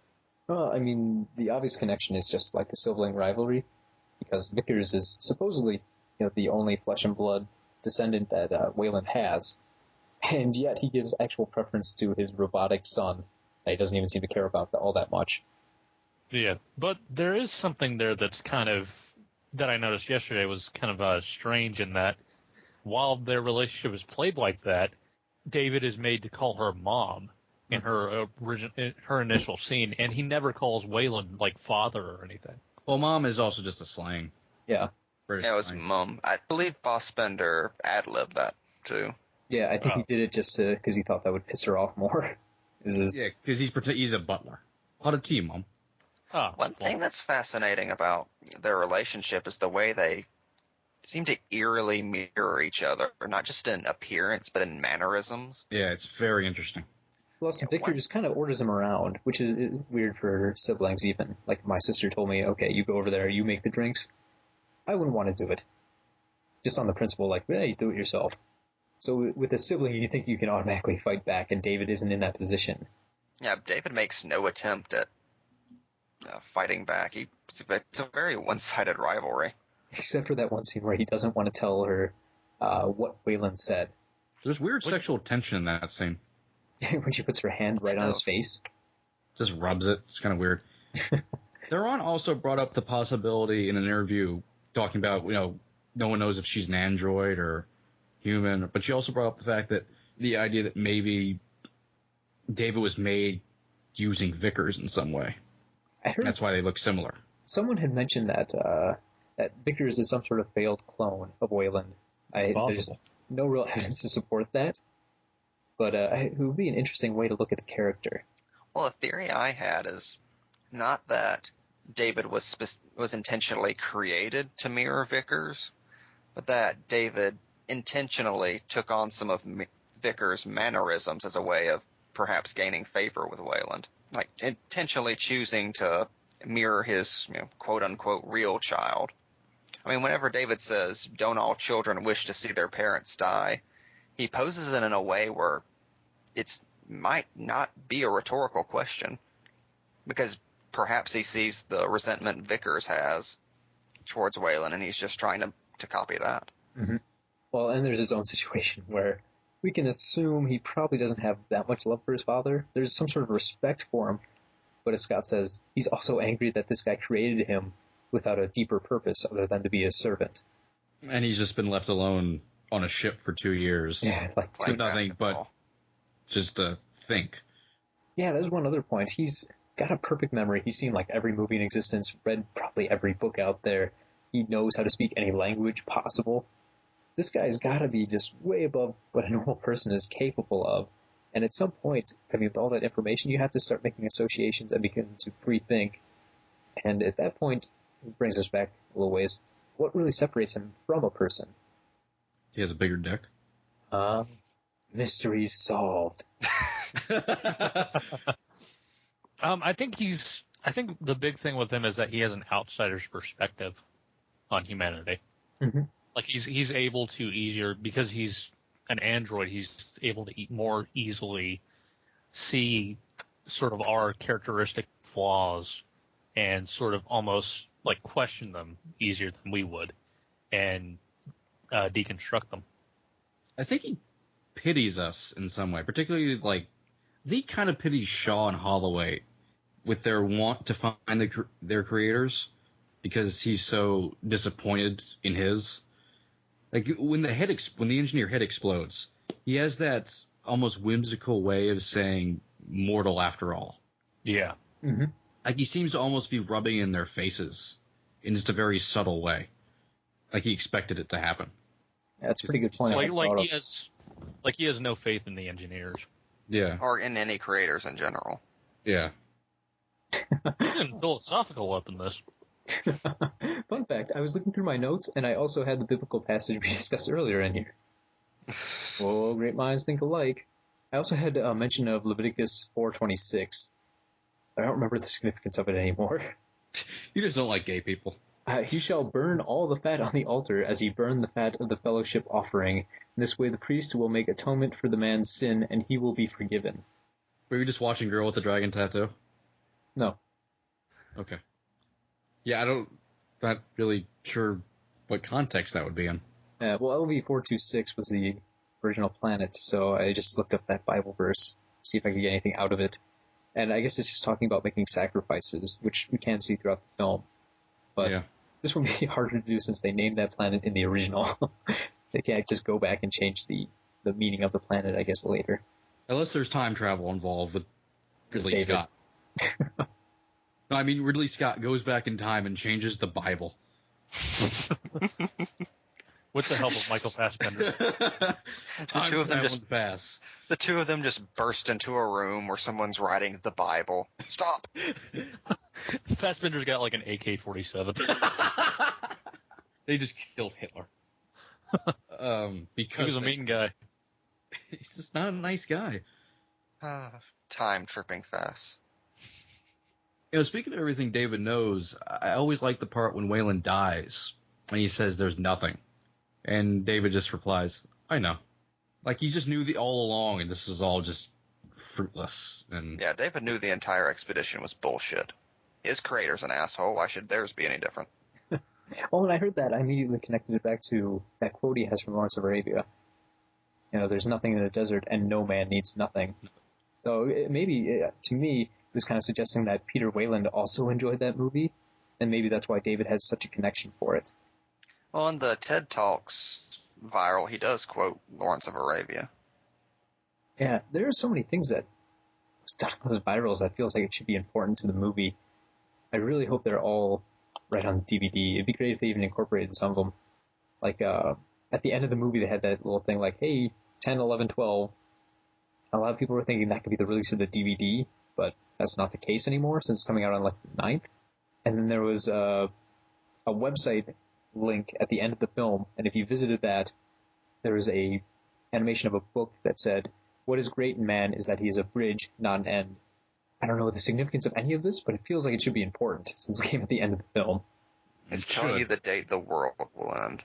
Well, I mean, the obvious connection is just like the sibling rivalry, because Vickers is supposedly, the only flesh and blood descendant that Wayland has, and yet he gives actual preference to his robotic son that he doesn't even seem to care about all that much. Yeah, but there is something there that's kind of, that I noticed yesterday was kind of strange in that while their relationship is played like that, David is made to call her mom in her initial scene, and he never calls Wayland like father or anything. Well, mom is also just a slang. Yeah. Yeah, it was mum. I believe Fassbender ad-libbed that, too. Yeah, I think he did it just because he thought that would piss her off more. Yeah, because he's a butler. Pot of tea, Mom. One thing that's fascinating about their relationship is the way they seem to eerily mirror each other, not just in appearance, but in mannerisms. Yeah, it's very interesting. Plus, Vickers kind of orders him around, which is weird for siblings even. Like, my sister told me, okay, you go over there, you make the drinks. I wouldn't want to do it. Just on the principle, like, hey, do it yourself. So with a sibling, you think you can automatically fight back, and David isn't in that position. Yeah, David makes no attempt at fighting back. It's a very one-sided rivalry. Except for that one scene where he doesn't want to tell her what Wayland said. There's weird sexual tension in that scene. When she puts her hand right on his face. Just rubs it. It's kind of weird. Theron also brought up the possibility in an interview talking about, no one knows if she's an android or human, but she also brought up the fact that the idea that maybe David was made using Vickers in some way. I heard that's why they look similar. Someone had mentioned that that Vickers is some sort of failed clone of Wayland. There's no real evidence to support that, but it would be an interesting way to look at the character. Well, a theory I had is not that David was intentionally created to mirror Vickers, but that David intentionally took on some of Vickers' mannerisms as a way of perhaps gaining favor with Wayland. Like, intentionally choosing to mirror his, quote-unquote, real child. I mean, whenever David says, don't all children wish to see their parents die, he poses it in a way where it might not be a rhetorical question, because perhaps he sees the resentment Vickers has towards Wayland, and he's just trying to copy that. Mm-hmm. Well, and there's his own situation where we can assume he probably doesn't have that much love for his father. There's some sort of respect for him, but as Scott says, he's also angry that this guy created him without a deeper purpose other than to be his servant. And he's just been left alone on a ship for 2 years. Yeah, with nothing but just to think. Yeah, there's one other point. He's got a perfect memory. He's seen like every movie in existence, read probably every book out there. He knows how to speak any language possible. This guy's got to be just way above what a normal person is capable of. And at some point, I mean, with all that information, you have to start making associations and begin to rethink. And at that point, it brings us back a little ways. What really separates him from a person? He has a bigger dick. Mystery solved. I think the big thing with him is that he has an outsider's perspective on humanity. Mm-hmm. Like he's able to easier, because he's an android, he's able to more easily see sort of our characteristic flaws and sort of almost like question them easier than we would and deconstruct them. I think he pities us in some way, particularly like he kind of pities Shaw and Holloway with their want to find their creators because he's so disappointed in his. Like when the engineer head explodes, he has that almost whimsical way of saying "mortal after all." Yeah. Mm-hmm. Like he seems to almost be rubbing in their faces in just a very subtle way. Like he expected it to happen. Yeah, that's a pretty good point. Like he has no faith in the engineers. Yeah. Or in any creators in general. Yeah. Getting philosophical up in this. Fun fact, I was looking through my notes, and I also had the biblical passage we discussed earlier in here. Whoa, great minds think alike. I also had a mention of Leviticus 4:26. I don't remember the significance of it anymore. You just don't like gay people. He shall burn all the fat on the altar as he burned the fat of the fellowship offering. In this way the priest will make atonement for the man's sin, and he will be forgiven. Were you just watching Girl with the Dragon Tattoo? No. Okay. Yeah, not really sure what context that would be in. Well, LV-426 was the original planet, so I just looked up that Bible verse, see if I could get anything out of it. And I guess it's just talking about making sacrifices, which we can see throughout the film. But yeah. This would be harder to do since they named that planet in the original. They can't just go back and change the meaning of the planet, I guess, later. Unless there's time travel involved with Ridley David. Scott. No, I mean, Ridley Scott goes back in time and changes the Bible. With the help of Michael Fassbender. The two of them just burst into a room where someone's writing the Bible. Stop! Fassbender's got like an AK-47. They just killed Hitler. Because he was a mean guy. He's just not a nice guy. Time tripping fast. You know, speaking of everything David knows, I always like the part when Waylon dies and he says there's nothing. And David just replies, I know. Like he just knew all along and this was all just fruitless. And yeah, David knew the entire expedition was bullshit. His creator's an asshole. Why should theirs be any different? Well, when I heard that, I immediately connected it back to that quote he has from Lawrence of Arabia. You know, there's nothing in the desert and no man needs nothing. So to me, it was kind of suggesting that Peter Wayland also enjoyed that movie, and maybe that's why David has such a connection for it. Well, in the TED Talks viral, he does quote Lawrence of Arabia. Yeah, there are so many things that stuff those virals that feels like it should be important to the movie. I really hope they're all right on DVD. It'd be great if they even incorporated some of them. Like, at the end of the movie, they had that little thing like, hey, 10, 11, 12. A lot of people were thinking that could be the release of the DVD, but that's not the case anymore since it's coming out on like the 9th. And then there was a website link at the end of the film, and if you visited that, there was a animation of a book that said, what is great in man is that he is a bridge, not an end. I don't know the significance of any of this, but it feels like it should be important since it came at the end of the film. It's telling you the date the world will end.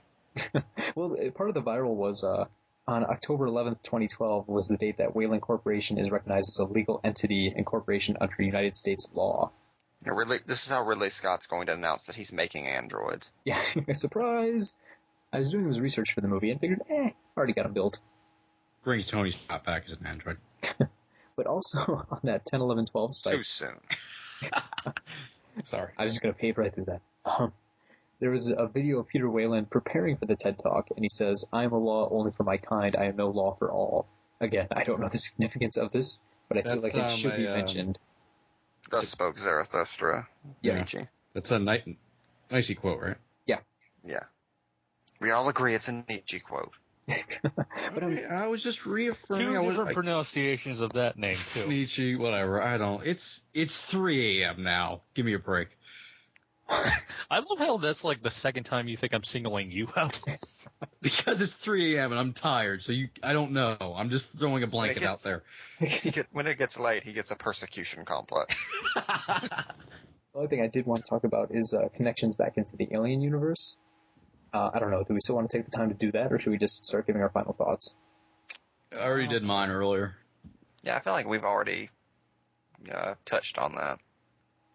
Well, part of the viral was on October 11th, 2012 was the date that Wayland Corporation is recognized as a legal entity and corporation under United States law. This is how Ridley Scott's going to announce that he's making androids. Yeah, surprise! I was doing some research for the movie and figured, already got them built. Brings Tony Scott back as an android. But also on that 10, 11, 12 site. Too soon. Sorry, I was just going to pay right through that. There was a video of Peter Wayland preparing for the TED Talk, and he says, I am a law only for my kind, I am no law for all. Again, I don't know the significance of this, but I feel like it should be mentioned. Thus spoke Zarathustra. Yeah. Nietzsche. That's a Nietzsche quote, right? Yeah. Yeah. We all agree it's a Nietzsche quote. But I was just reaffirming. Two different pronunciations of that name, too. Nietzsche, whatever. I don't. It's 3 a.m. now. Give me a break. I love how that's like the second time you think I'm singling you out. Because it's 3 a.m. and I'm tired, so I don't know. I'm just throwing a blanket out there. When it gets late, he gets a persecution complex. The only thing I did want to talk about is connections back into the Alien universe. I don't know, do we still want to take the time to do that, or should we just start giving our final thoughts? I already did mine earlier. Yeah, I feel like we've already touched on that.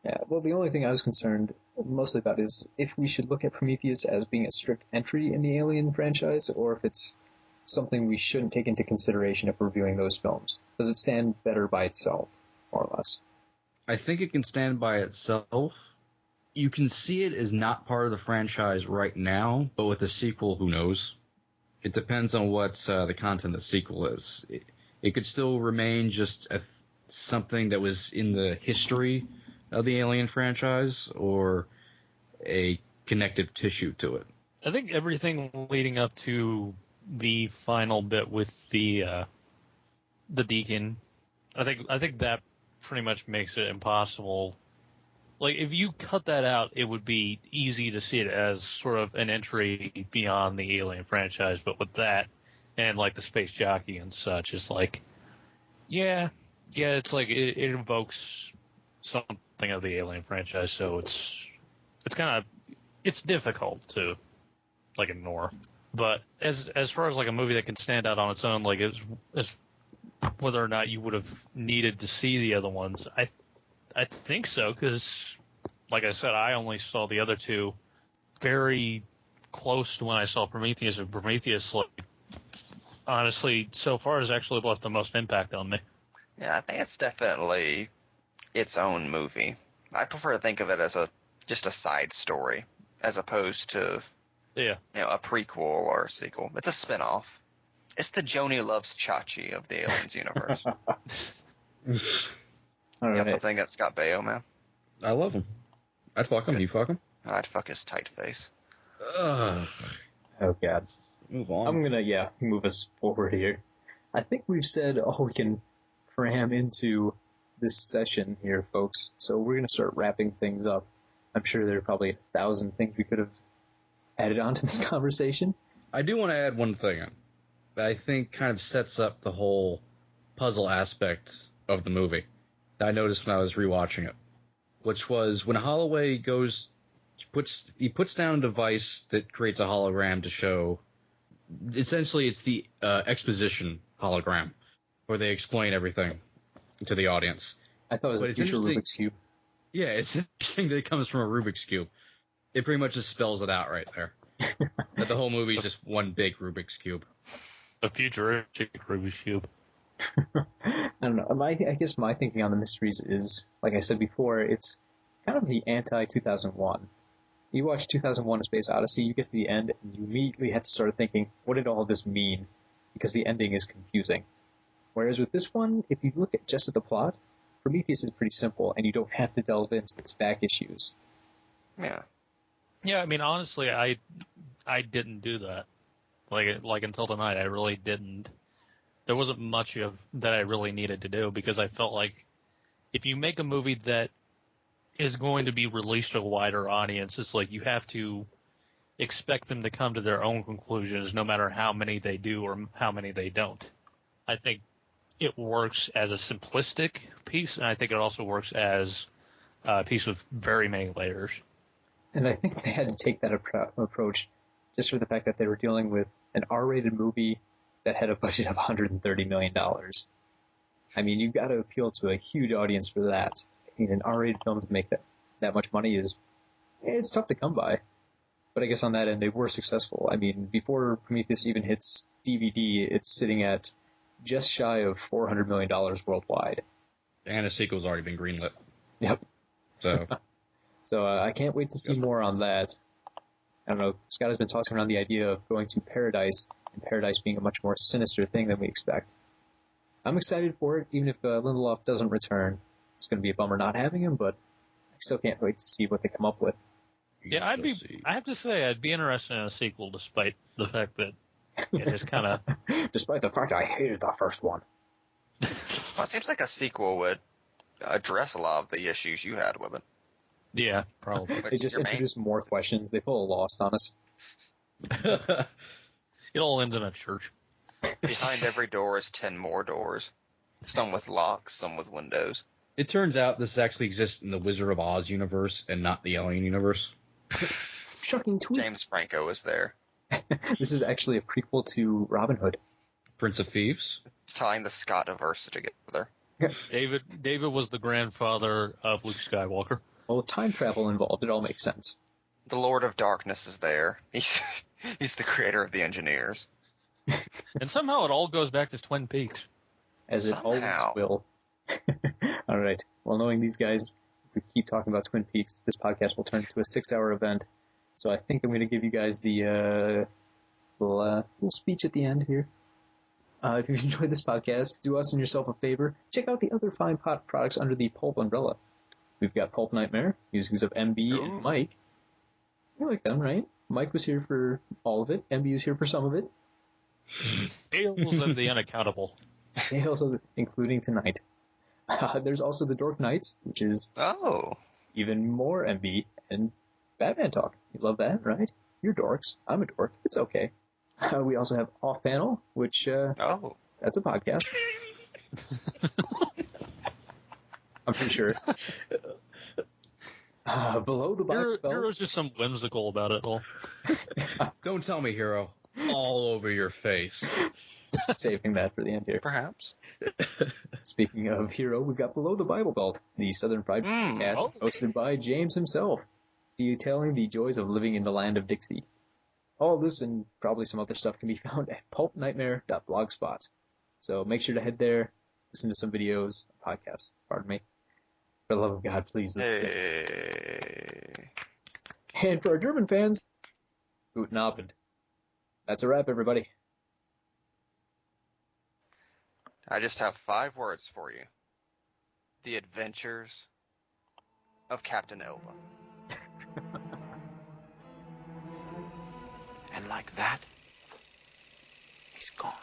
Yeah, well, the only thing I was concerned mostly about is if we should look at Prometheus as being a strict entry in the Alien franchise, or if it's something we shouldn't take into consideration if reviewing those films. Does it stand better by itself, more or less? I think it can stand by itself. You can see it as not part of the franchise right now, but with a sequel, who knows? It depends on what the content of the sequel is. It could still remain just something that was in the history of the Alien franchise, or a connective tissue to it. I think everything leading up to the final bit with the Deacon, I think that pretty much makes it impossible. Like, if you cut that out, it would be easy to see it as sort of an entry beyond the Alien franchise. But with that, and like the space jockey and such, it's like, yeah, it's like it invokes something of the Alien franchise. So it's kind of, it's difficult to like ignore. But as far as like a movie that can stand out on its own, like as whether or not you would have needed to see the other ones, I think so, because, like I said, I only saw the other two very close to when I saw Prometheus, and Prometheus, like, honestly, so far has actually left the most impact on me. Yeah, I think it's definitely its own movie. I prefer to think of it as just a side story, as opposed to a prequel or a sequel. It's a spin-off. It's the Joni Loves Chachi of the Aliens universe. You got something against Scott Baio, man? I love him. I'd fuck him. You fuck him? I'd fuck his tight face. Oh, God. Move on. I'm gonna, move us forward here. I think we've said all we can cram into this session here, folks. So we're gonna start wrapping things up. I'm sure there are probably 1,000 things we could have added on to this conversation. I do want to add one thing that I think kind of sets up the whole puzzle aspect of the movie that I noticed when I was rewatching it, which was when Holloway he puts down a device that creates a hologram to show. Essentially, it's the exposition hologram, where they explain everything to the audience. I thought it was a future Rubik's Cube. Yeah, it's interesting that it comes from a Rubik's Cube. It pretty much just spells it out right there. That the whole movie is just one big Rubik's Cube. A futuristic Rubik's Cube. I don't know. I guess my thinking on the mysteries is, like I said before, it's kind of the anti-2001. You watch 2001: A Space Odyssey, you get to the end, and you immediately have to start thinking, what did all this mean? Because the ending is confusing. Whereas with this one, if you look at just at the plot, Prometheus is pretty simple, and you don't have to delve into its back issues. Yeah. Yeah, I mean, honestly, I didn't do that. Like until tonight, I really didn't. There wasn't much of that I really needed to do, because I felt like if you make a movie that is going to be released to a wider audience, it's like you have to expect them to come to their own conclusions, no matter how many they do or how many they don't. I think it works as a simplistic piece, and I think it also works as a piece with very many layers. And I think they had to take that approach just for the fact that they were dealing with an R-rated movie that had a budget of $130 million. I mean, you've got to appeal to a huge audience for that. I mean, an R-rated film to make that much money it's tough to come by. But I guess on that end, they were successful. I mean, before Prometheus even hits DVD, it's sitting at just shy of $400 million worldwide. And a sequel's already been greenlit. Yep. So, I can't wait to see more on that. I don't know, Scott has been tossing around the idea of going to Paradise, and Paradise being a much more sinister thing than we expect. I'm excited for it, even if Lindelof doesn't return. It's going to be a bummer not having him, but I still can't wait to see what they come up with. Yeah, I have to say, I'd be interested in a sequel, despite the fact that it just kind of... Despite the fact I hated the first one. Well, it seems like a sequel would address a lot of the issues you had with it. Yeah, probably. They just introduce more questions. They pull a Lost on us. It all ends in a church. Behind every door is 10 more doors. Some with locks, some with windows. it turns out this actually exists in the Wizard of Oz universe and not the Alien universe. Shocking twist. James Franco is there. This is actually a prequel to Robin Hood. Prince of Thieves? It's tying the Scott-averse together. David was the grandfather of Luke Skywalker. Well, with time travel involved, it all makes sense. The Lord of Darkness is there. He's the creator of the engineers. And somehow it all goes back to Twin Peaks. As it always will. All right. Well, knowing these guys, if we keep talking about Twin Peaks, this podcast will turn into a 6-hour event. So I think I'm going to give you guys the little speech at the end here. If you've enjoyed this podcast, do us and yourself a favor. Check out the other fine pot products under the Pulp umbrella. We've got Pulp Nightmare, musings of MB and Mike. You like them, right? Mike was here for all of it. MB was here for some of it. Tales of the Unaccountable. Tales of, including tonight. There's also the Dork Knights, which is even more MB and Batman talk. You love that, right? You're dorks. I'm a dork. It's okay. We also have Off Panel, which that's a podcast. I'm pretty sure. Below the Black Belt. Hero's just some whimsical about it all. Don't tell me, Hero. All over your face. Saving that for the end here. Perhaps. Speaking of Hero, we've got Below the Bible Belt, the Southern Fried podcast hosted by James himself, detailing the joys of living in the land of Dixie. All of this and probably some other stuff can be found at pulpnightmare.blogspot. So make sure to head there, listen to some videos, podcasts, pardon me. For the love of God, please. Hey. And for our German fans, Guten Abend. That's a wrap, everybody. I just have 5 words for you. The Adventures of Captain Elba. And like that, he's gone.